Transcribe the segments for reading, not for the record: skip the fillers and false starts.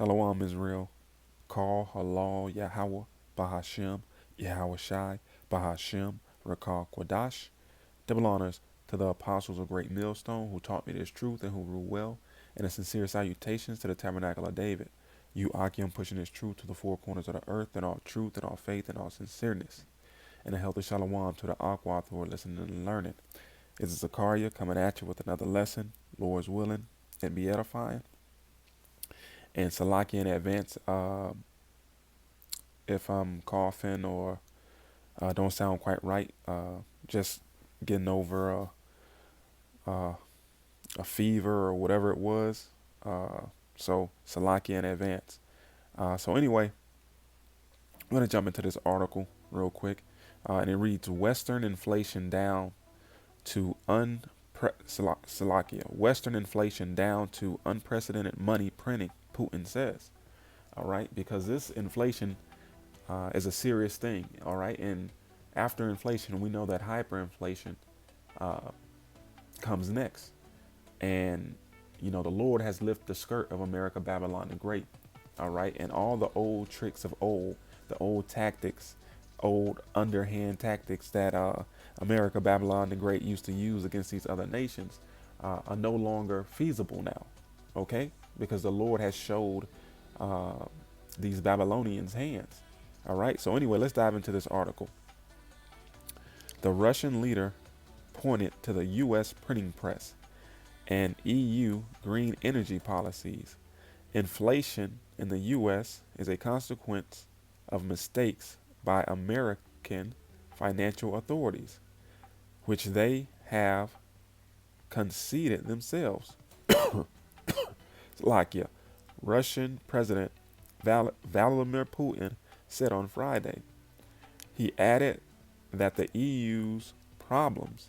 Shalom Israel. Call Halal Yahweh Bahashem Yahweh Shai Bahashem Rakal Kwadash. Double honors to the apostles of Great Millstone who taught me this truth and who rule well, and a sincere salutations to the Tabernacle of David. You Akim pushing this truth to the four corners of the earth in all truth and all faith and all sincereness. And a healthy shalom to the Aquath who are listening and learning. It's Zakar'Yah coming at you with another lesson, Lord's willing, and be edifying. And Salaki in advance, if I'm coughing or don't sound quite right, just getting over a fever or whatever it was. So Salaki in advance. So anyway, I'm going to jump into this article real quick. And it reads, Western inflation down to Salakia. Western inflation down to unprecedented money printing, Putin says. All right, because this inflation is a serious thing. All right, and after inflation, we know that hyperinflation comes next. And you know, the Lord has lifted the skirt of America, Babylon the Great. All right, and all the old tricks of old, the old tactics, old underhand tactics that America, Babylon the Great used to use against these other nations are no longer feasible now. Okay, because the Lord has showed these Babylonians' hands. All right, so anyway, let's dive into this article. The Russian leader pointed to the U.S. printing press and EU green energy policies. Inflation in the U.S. is a consequence of mistakes by American financial authorities, which they have conceded themselves. Slovakia, Russian President Vladimir Putin said on Friday. He added that the EU's problems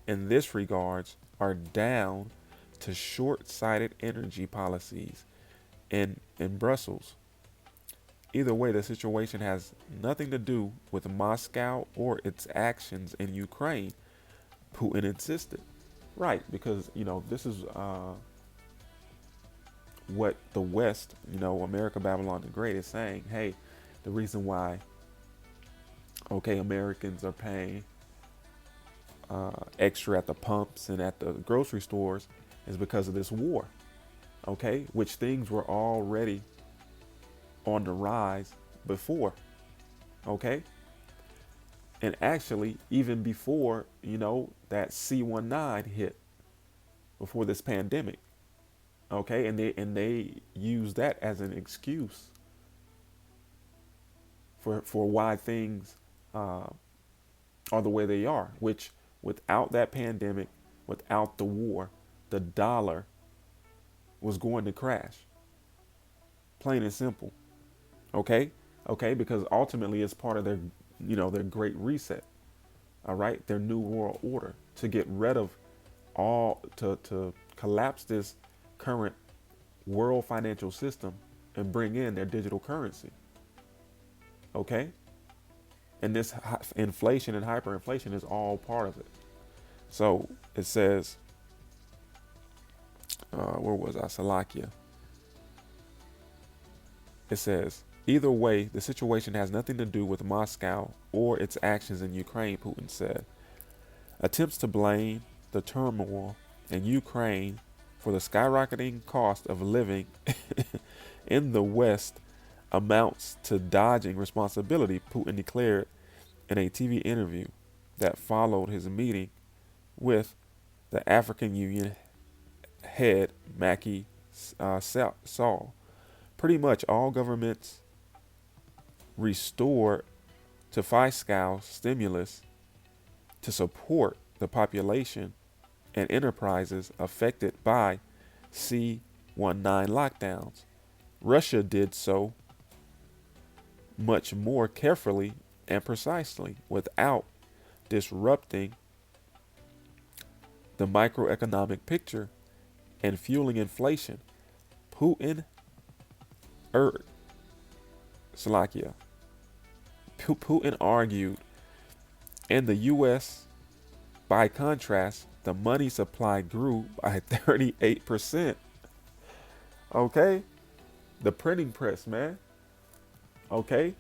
in this regards are down to short-sighted energy policies in Brussels. Either way, the situation has nothing to do with Moscow or its actions in Ukraine, Putin insisted. Right, because, you know, this is what the West, you know, America, Babylon the Great is saying. Hey, the reason why, okay, Americans are paying extra at the pumps and at the grocery stores is because of this war, okay, which things were already on the rise before, okay, and actually even before, you know, that C-19 hit, before this pandemic, okay, and they use that as an excuse for why things are the way they are, which without that pandemic, without the war, the dollar was going to crash, plain and simple. Okay, because ultimately it's part of their, you know, their great reset. All right, their new world order to get rid of all, to collapse this current world financial system and bring in their digital currency. Okay, and this inflation and hyperinflation is all part of it. So it says, where was I? Salakia. It says, either way, the situation has nothing to do with Moscow or its actions in Ukraine, Putin said. Attempts to blame the turmoil in Ukraine for the skyrocketing cost of living in the West amounts to dodging responsibility, Putin declared in a TV interview that followed his meeting with the African Union head Macky Sall. Pretty much all governments restored to fiscal stimulus to support the population and enterprises affected by C-19 lockdowns. Russia did so much more carefully and precisely without disrupting the microeconomic picture and fueling inflation. Putin Slovakia. Putin argued, in the U.S., by contrast, the money supply grew by 38%. Okay? The printing press, man. Okay.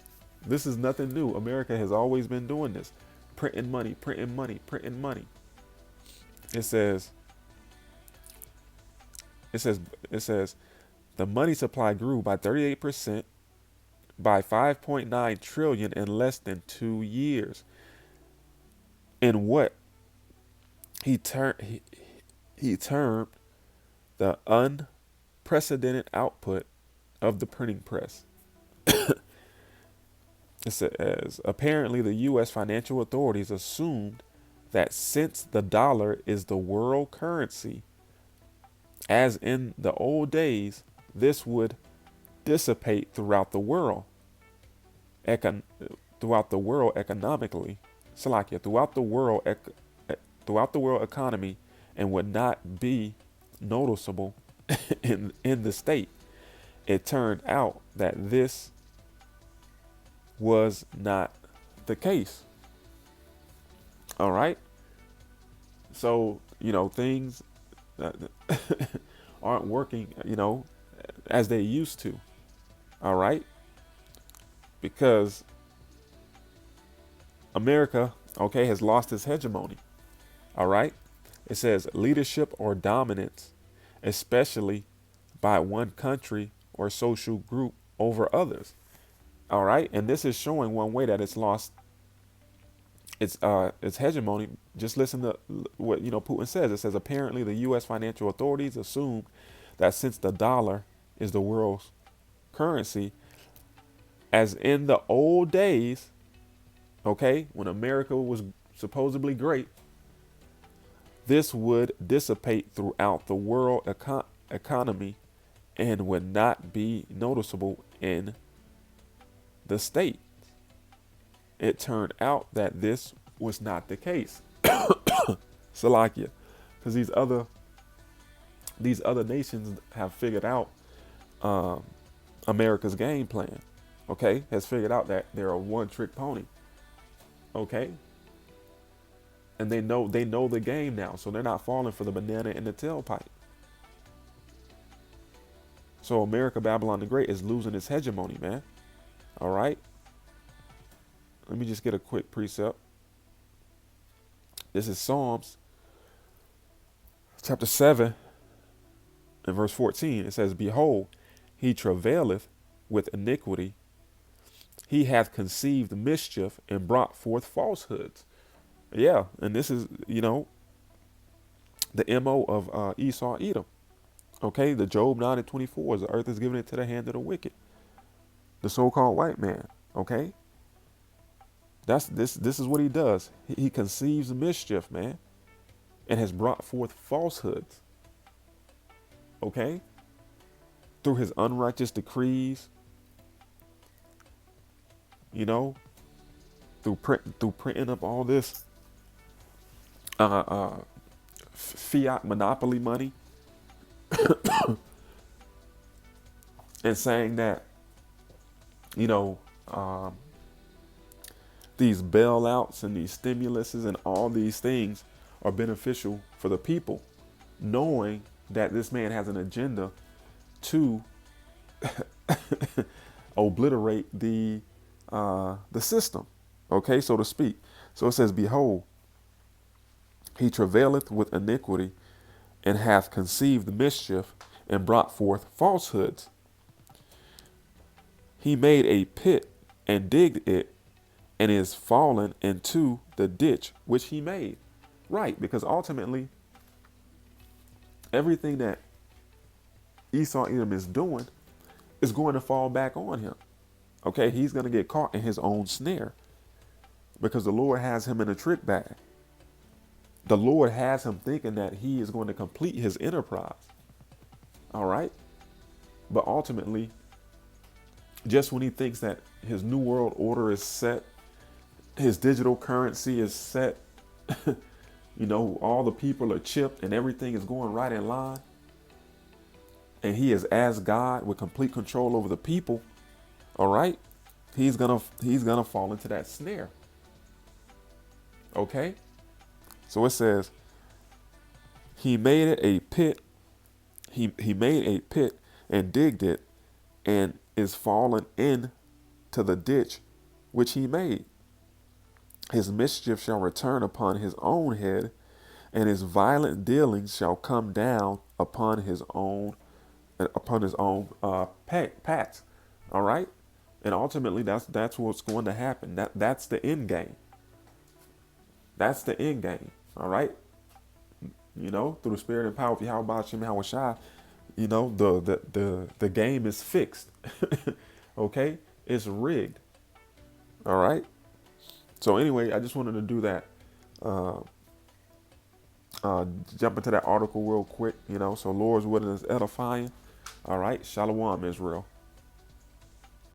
This is nothing new. America has always been doing this. Printing money, printing money, printing money. It says, it says, it says, the money supply grew by 38% by 5.9 trillion in less than 2 years. In what he termed the unprecedented output of the printing press. It says, apparently the U.S. financial authorities assumed that since the dollar is the world currency, as in the old days, this would dissipate throughout the world, economically, Salakia, throughout the world economy, and would not be noticeable in the state. It turned out that this was not the case. All right. So, things aren't working, as they used to. All right. Because America, okay, has lost its hegemony. All right. It says leadership or dominance, especially by one country or social group over others. All right. And this is showing one way that it's lost its hegemony. Just listen to what Putin says. It says apparently the U.S. financial authorities assumed that since the dollar is the world's currency, as in the old days, okay, when America was supposedly great, this would dissipate throughout the world economy and would not be noticeable in the state. It turned out that this was not the case. Salakia, because these other nations have figured out America's game plan. Okay, has figured out that they're a one-trick pony. Okay, and they know the game now, so they're not falling for the banana in the tailpipe. So America, Babylon the Great, is losing its hegemony, man. All right. Let me just get a quick precept. This is Psalms chapter 7 and verse 14. It says, behold, he travaileth with iniquity. He hath conceived mischief and brought forth falsehoods. Yeah, and this is, the MO of Esau, Edom. Okay, the Job 9 and 24 is the earth is given into the hand of the wicked. The so-called white man. Okay. This is what he does. He conceives mischief, man, and has brought forth falsehoods. Okay? Through his unrighteous decrees, through printing up all this fiat monopoly money and saying that, these bailouts and these stimuluses and all these things are beneficial for the people, knowing that this man has an agenda to obliterate the system, okay, so to speak. So it says, behold, he travaileth with iniquity and hath conceived mischief and brought forth falsehoods. He made a pit and digged it, and is fallen into the ditch which he made. Right, because ultimately, everything that Esau Edom is doing is going to fall back on him. Okay, he's going to get caught in his own snare because the Lord has him in a trick bag. The Lord has him thinking that he is going to complete his enterprise. All right, but ultimately, just when he thinks that his new world order is set, his digital currency is set, all the people are chipped and everything is going right in line, and he is as God with complete control over the people, all right, he's gonna fall into that snare. Okay, so it says he made it a pit. He made a pit and digged it, and is fallen into the ditch which he made. His mischief shall return upon his own head, and his violent dealings shall come down upon his own pats. All right, and ultimately that's what's going to happen. That's the end game. That's the end game. All right, through the spirit and power of Yahweh Shem Shai, the game is fixed. Okay, it's rigged. All right. So anyway, I just wanted to do that. Uh, jump into that article real quick. So Lord's word is edifying. All right. Shalom, Israel.